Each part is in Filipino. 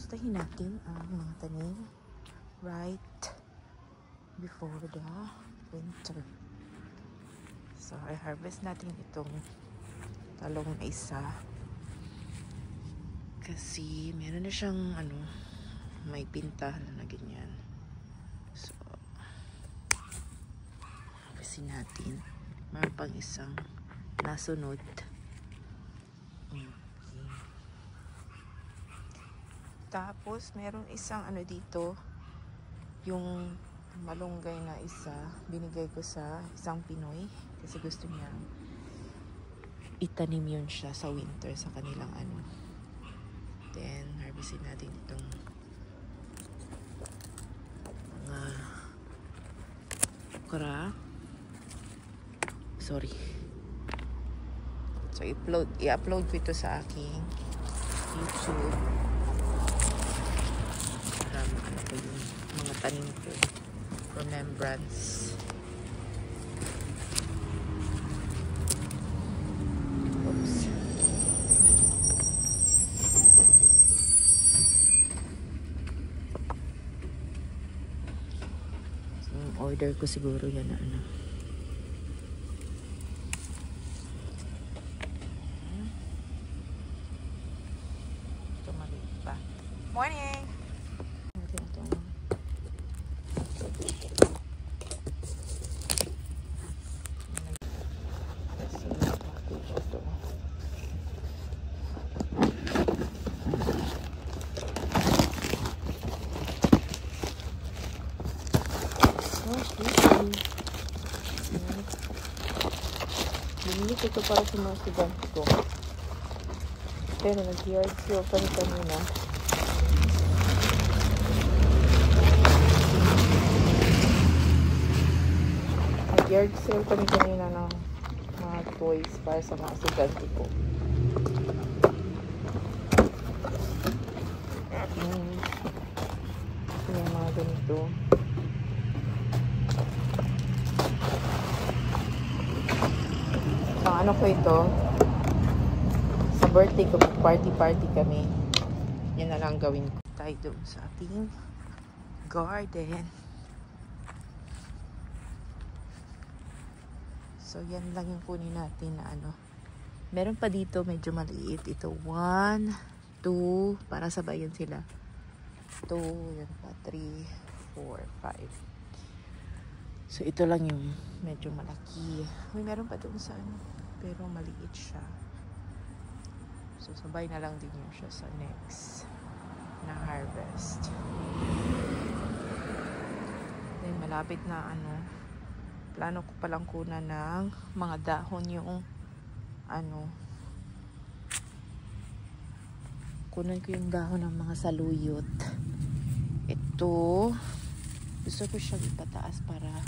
Kumustahin natin ang mga tanim right before the winter. So, i-harvest natin itong talong na isa. Kasi, meron na siyang, may pinta na ganyan. So, harvestin natin. Meron pang isang nasunod. Tapos, meron isang dito, yung malunggay na isa, binigay ko sa isang Pinoy kasi gusto niya itanim yun siya sa winter sa kanilang Then, harvestin natin itong mga okra. Sorry. So, i-upload ko ito sa aking YouTube. Para ko yung mga tanim ko. Remembrance. Oops. So, order ko siguro yan na Ito maliit pa. Morning! Binili ko ito para sa mga estudyante ko. Pero nag-yard sale kami kanina. Nag-yard sale kami kanina ng mga toys para sa mga estudyante ko. Yung mga ganito. Ang ko ito, sa birthday ko, party kami. Yan na lang gawin ko. Tayo doon sa ating garden. So, yan lang yung kunin natin na Meron pa dito, medyo maliit. Ito, 1, 2, para sabayan sila. 2, yan pa, 3, 4, 5. So, ito lang yung medyo malaki. May meron pa doon sa pero maliit siya. So, sabay na lang din yun siya sa next na harvest. Then, malapit na plano ko palang kunan ng mga dahon yung kunan ko yung dahon ng mga saluyot. Ito, gusto ko siyang ipataas para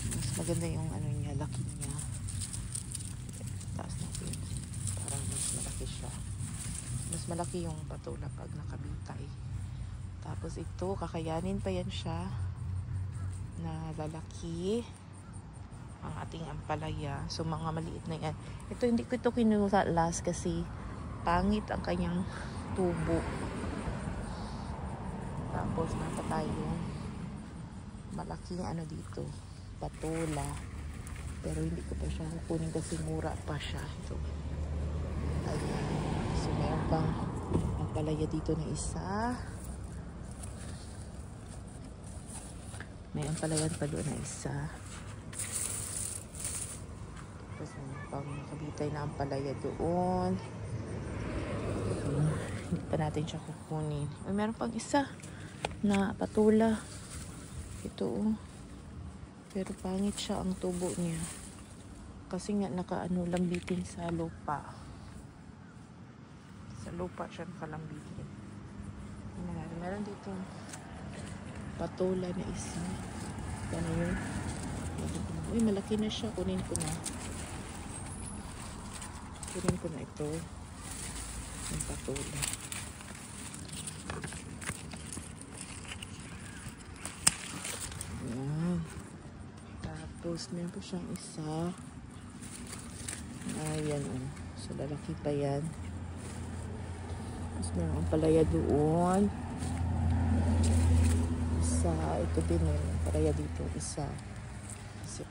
mas maganda yung niya, laki niya. Taas natin para mas malaki siya. Mas malaki yung patula pag nakabitay. Tapos ito, kakayanin pa yan siya na lalaki ang ating ampalaya. So, mga maliit na yan. Ito, hindi ko ito kinuha last kasi pangit ang kanyang tubo. Tapos, nasa tayong malaking dito, patula. Pero hindi ko pa siya kukunin kasi mura pa siya. Ito. Ayan. So, meron pang ampalaya dito na isa. May ampalayan pa doon na isa. Tapos, meron pang nakabitay na ampalaya doon. Hindi pa natin siya kukunin. Ay, meron pang isa na patula. Ito, pero pangit siya ang tubo niya. Kasi nga lambitin sa lupa. Sa lupa siya nakalambitin. Meron dito patula na isa. Ano yun? Uy, malaki na siya. Kunin ko na. Kunin ko na ito. Yung patula. Ayan. Tapos, meron po siyang isa. Ayan, So, lalaki pa yan. Meron ang palaya doon. Isa, ito din meron palaya dito. Isa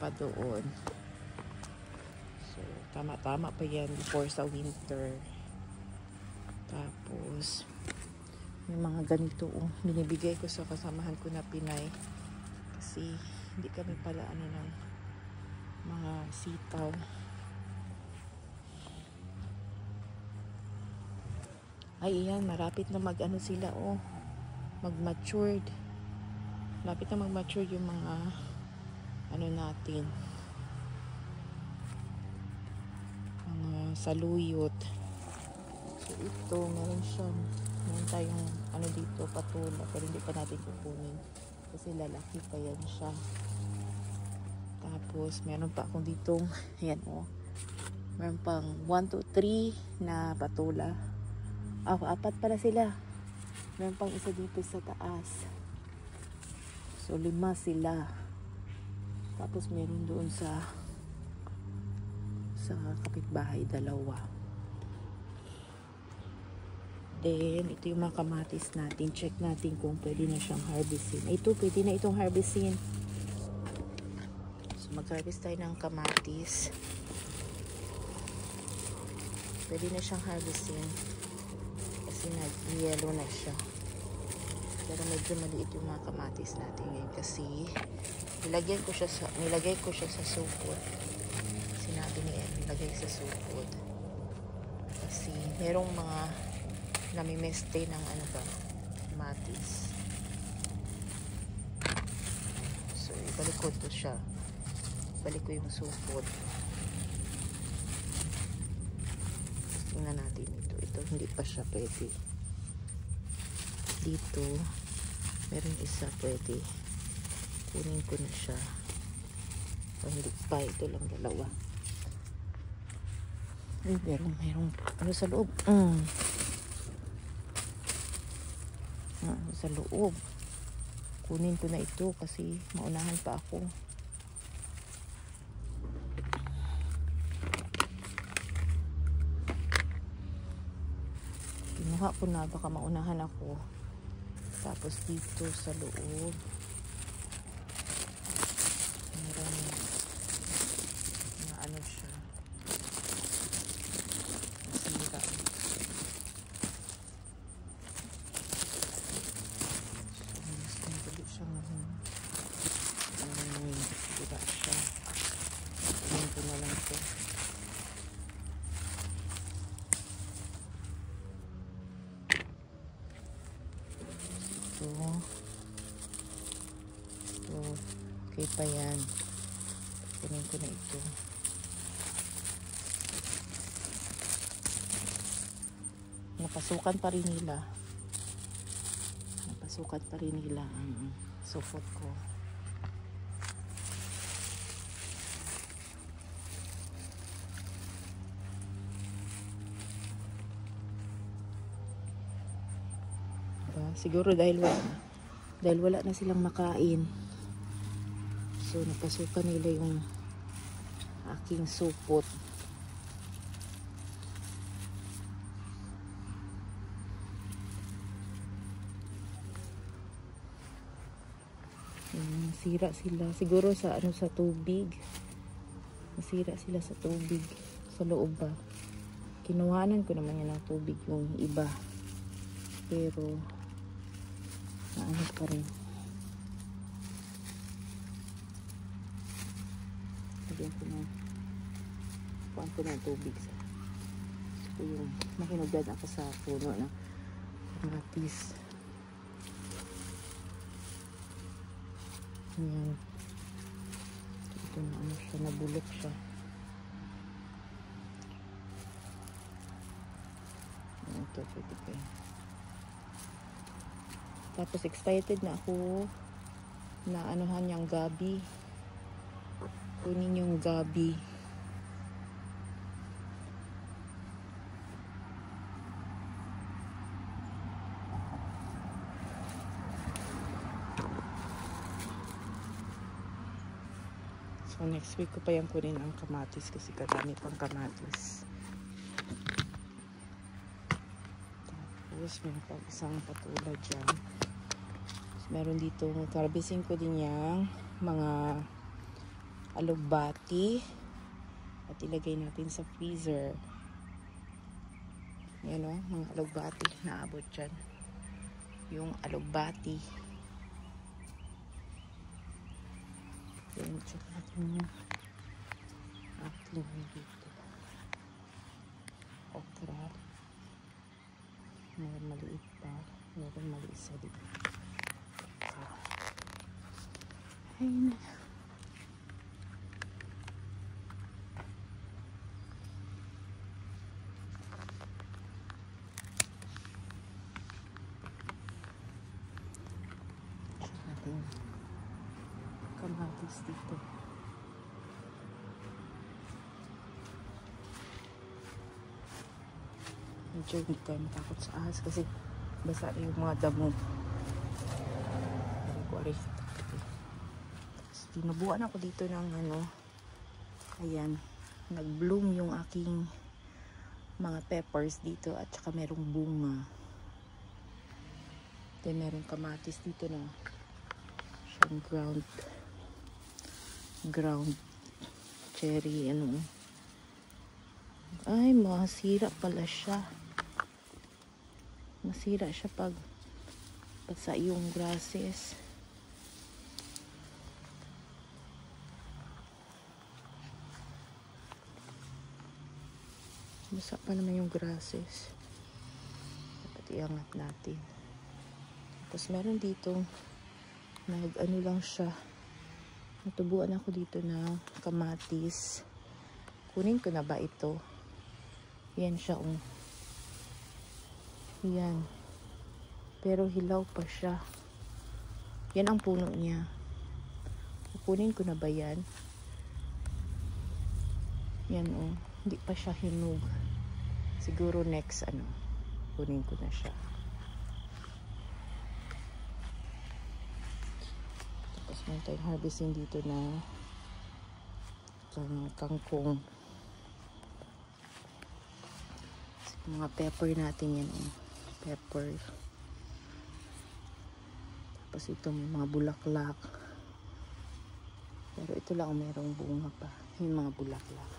pa doon. So, tama-tama pa yan before sa winter. Tapos, may mga ganito. Binibigay ko sa kasamahan ko na Pinay. Kasi, hindi kami pala ng mga sitaw. Ay, yan. Marapit na sila, mag-matured. Malapit na mag-matured yung mga, natin. Mga saluyot. So, ito, meron tayong, dito, patula. Pero hindi pa natin kukunin. Kasi lalaki pa yan siya. Tapos, meron pa akong ditong, meron pang 1, 2, 3 na patula. 4 pala sila. Meron pang isa dito sa taas. So, 5 sila. Tapos, meron doon sa kapitbahay, 2. Then, ito yung mga kamatis natin. Check natin kung pwede na siyang harvestin. Ito, pwede na itong harvestin. So, mag-harvest tayo ng kamatis. Pwede na siyang harvestin. Kasi nag-yellow na siya. Pero medyo maliit yung mga kamatis natin ngayon kasi nilagay ko siya sa supot. Sinabi ni Ed, nilagay sa supot. Kasi merong mga namimeste ng kamatis. So, ibalik ko to siya. Balik ko yung supot. Tingnan natin ito. Ito, hindi pa siya pwede. Dito, meron isa pwede. Kunin ko na siya. O, hindi pa. Ito lang 2. Ay, merong sa loob. Sa loob. Kunin ko na ito kasi maunahan pa ako. Kinuha ko na, baka maunahan ako. Tapos dito sa loob meron na siya nasira. So, mas naguli siya nasira siya. Kunin ko na lang ito. So, okay pa yan. Kunin ko na ito. Napasukan pa rin nila ang supot ko. Siguro dahil wala na silang makain. So, napasukan nila yung aking supot. Nasira sila. Siguro sa tubig. Nasira sila sa tubig. Sa loob ba. Kinuhanan ko naman yan ng tubig yung iba. Pero pa rin. Lagyan ko na tubig sa yung makinugad ako sa puno na kamatis. Ayan. Ito na siya, nabulok siya. Ito, pwede pa yun. Tapos excited na ako na yung gabi. Kunin yung gabi. So next week ko pa yung kunin ang kamatis kasi kadami pang kamatis. Tapos meron pa isang patula dyan. Tapos meron dito, harvestin ko din yung mga alugbati. At ilagay natin sa freezer. Yan o, mga alugbati. Naabot dyan. Yung alugbati. Yan, check natin yung ating dito. Okra. Meron maliit pa. Meron maliit sa dito. Ayun. Kamatis dito. Medyo hindi tayo matakot sa ahas kasi basa na yung mga damo. Tapos tinubuan ako dito ng ano, ayan, nag-bloom yung aking mga peppers dito at saka merong bunga. Then merong kamatis dito na siyang ground cherry, ano. Ay, masira pala siya. Masira siya pag basa yung grasses. Basa pa naman yung grasses. Dapat iangat natin. Tapos meron dito ano lang siya. Natubuan ako dito na kamatis. Kunin ko na ba ito? Yan siya, yan. Pero hilaw pa siya. Yan ang puno niya. Kunin ko na ba yan? Yan, hindi pa siya hinog. Siguro next, kunin ko na siya. Tapos meron tayong harvesting dito na kangkong. Mga pepper natin yan, pepper. Tapos ito may mga bulaklak. Pero ito lang merong bunga pa. Yung mga bulaklak.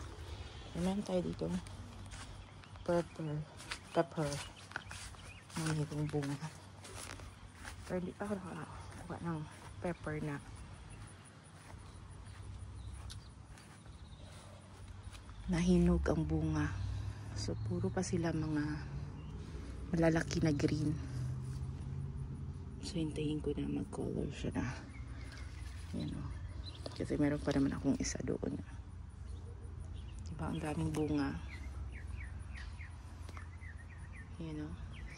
Meron tayo dito pepper na mayroong bunga. Pero hindi pa ako nakakuha ng pepper na nahinog ang bunga. So puro pa sila mga malalaki na green. So hintayin ko na mag-color siya na. Yan o. Kasi meron pa naman akong isa doon. Diba ang daming bunga. Yan o.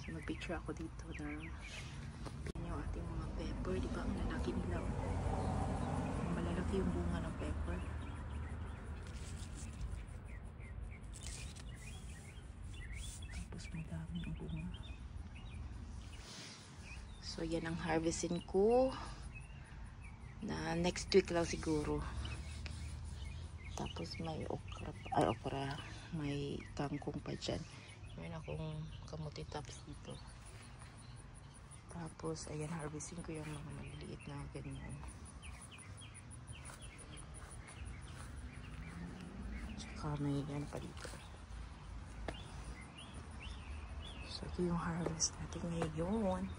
So mag-picture ako dito na yung ating mga pepper. Diba ang lalaki nila. Malalaki yung bunga ng pepper. Madami ang bunga. So yan ang harvestin ko na next week lang siguro. Tapos may okra, may kangkong pa dyan. Meron akong kamuti tops dito. Tapos ayan, harvestin ko yung mga maliliit na ganyan. Tsaka may yan pa dito. So, ito yung harvest natin ngayon.